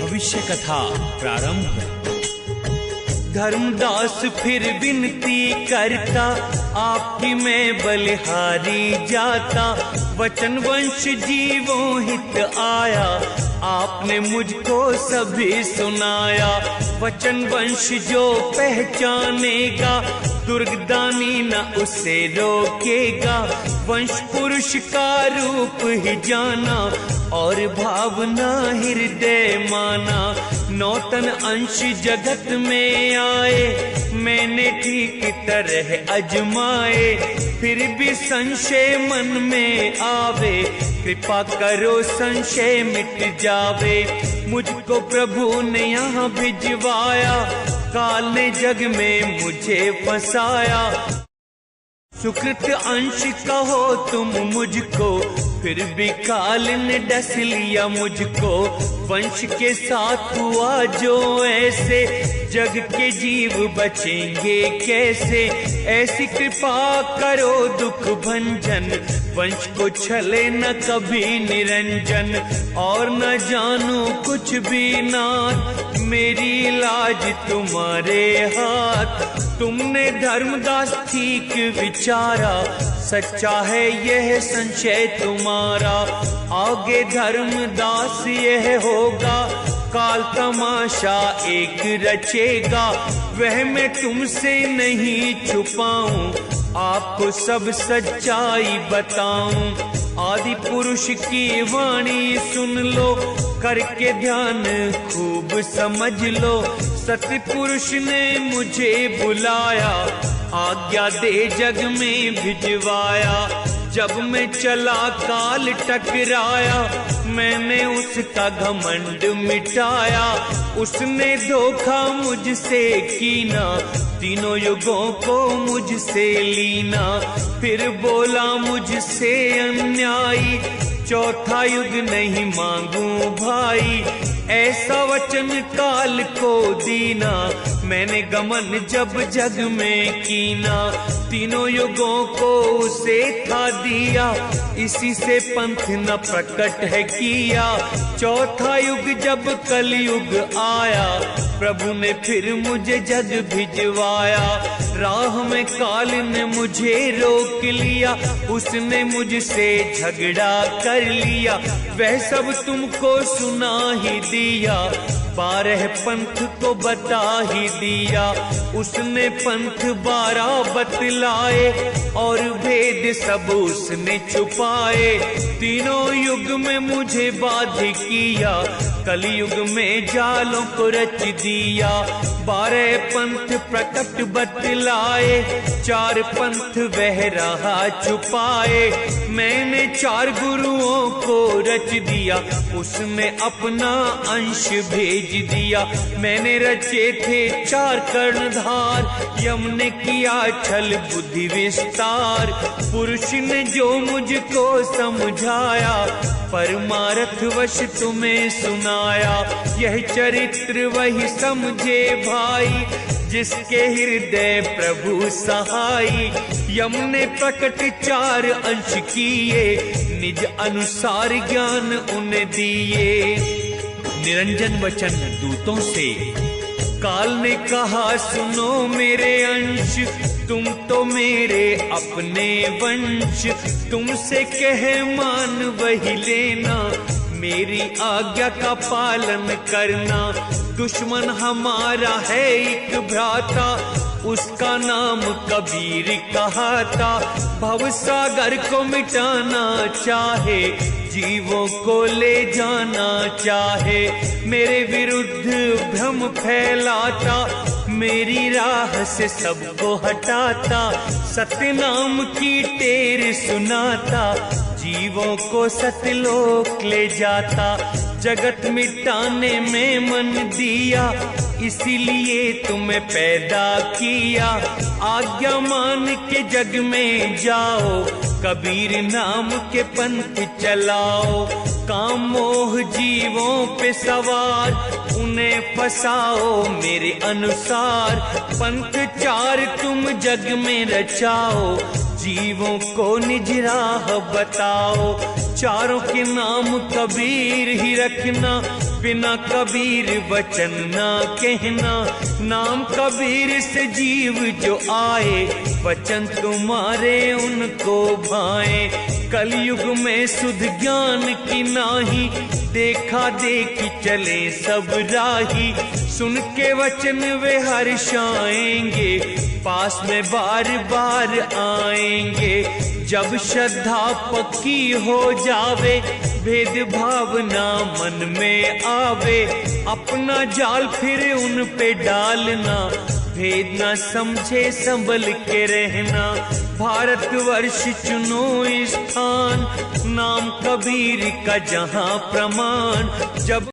भविष्य कथा प्रारंभ। धर्मदास फिर विनती करता, आपकी मैं बलिहारी जाता। वचन वंश जीवों हित आया, आपने मुझको सभी सुनाया। वचन वंश जो पहचानेगा, दुर्गदानी न उसे रोकेगा। वंश पुरुष का रूप ही जाना, और भावना हृदय माना। नौतन अंश जगत में आए, मैंने ठीक तरह अजमाए। फिर भी संशय मन में आवे, कृपा करो संशय मिट जावे। मुझको प्रभु ने यहाँ भिजवाया, काल ने जग में मुझे फंसाया। सुकृत अंश कहो तुम मुझको, फिर भी काल ने डस लिया मुझको। वंश के साथ हुआ जो ऐसे, जग के जीव बचेंगे कैसे। ऐसी कृपा करो दुख भंजन, वंश को छले न कभी निरंजन। और न जानू कुछ भी नाथ, मेरी लाज तुम्हारे हाथ। तुमने धर्मदास ठीक विचारा, सच्चा है यह संशय तुम्हारा। आगे धर्मदास यह होगा, काल तमाशा एक रचेगा। वह मैं तुमसे नहीं छुपाऊं, आपको सब सच्चाई बताऊं। आदि पुरुष की वाणी सुन लो, करके ध्यान खूब समझ लो। सत्य पुरुष ने मुझे बुलाया, आज्ञा दे जग में भिजवाया। जब मैं चला काल टकराया, मैंने उसका घमंड मिटाया। उसने धोखा मुझसे कीना, तीनों युगों को मुझसे लीना। फिर बोला मुझसे अन्यायी, चौथा युग नहीं मांगू भाई। ऐसा वचन काल को दीना, मैंने गमन जब जग में कीना। तीनों युगों को उसे था दिया, इसी से पंथ न प्रकट है किया। चौथा युग जब कलयुग आया, प्रभु ने फिर मुझे जग भिजवाया। राह में काल ने मुझे रोक लिया, उसने मुझसे झगड़ा कर लिया। वह सब तुमको सुना ही दिया, 12 पंथ को बता ही दिया। उसने पंथ 12 बतलाए, और भेद सब उसने छुपाए। तीनों युग में मुझे बाध्य किया, कलयुग में जालों को रच दिया। 12 पंथ प्रकट बतलाए, 4 पंथ वह रहा छुपाए। मैंने 4 गुरुओं को रच दिया, उसने अपना अंश भेज दिया। मैंने रचे थे 4 कर्णधार, यम ने किया छल बुद्धि विस्तार। पुरुष ने जो मुझको समझाया, परमार्थ वश तुम्हें सुनाया। यह चरित्र वही समझे भाई, जिसके हृदय प्रभु सहाई। यम ने प्रकट 4 अंश किए, निज अनुसार ज्ञान उन्हें दिए। निरंजन वचन दूतों से। काल ने कहा सुनो मेरे अंश, तुम तो मेरे अपने वंश। तुमसे कहे मान वही लेना, मेरी आज्ञा का पालन करना। दुश्मन हमारा है एक भ्राता, उसका नाम कबीर कहा था। भवसागर को मिटाना चाहे, जीवों को ले जाना चाहे। मेरे विरुद्ध भ्रम फैलाता, मेरी राह से सबको हटाता। सत्य नाम की टेर सुनाता, जीवों को सतलोक ले जाता। जगत मिटाने में मन दिया, इसीलिए तुम्हें पैदा किया। आज्ञा मान के जग में जाओ, कबीर नाम के पंथ चलाओ। काम मोह जीवों पे सवार, उन्हें फसाओ मेरे अनुसार। पंथ 4 तुम जग में रचाओ, जीवों को निज राह बताओ। चारों के नाम कबीर ही रखना, बिना कबीर वचन ना कहना। नाम कबीर से जीव जो आए, वचन तुम्हारे उनको भाए। कलयुग में सुध ज्ञान की नाही, देखा देखी चले सब राही। सुन के वचन वे हर्षाएंगे, पास में बार बार आएंगे। जब श्रद्धा पक्की हो जावे, भेद भावना मन में आवे। अपना जाल फिर उन पे डालना, भेद ना समझे संभल के रहना। भारतवर्ष चुनो स्थान, नाम कबीर का जहां प्रमाण। जब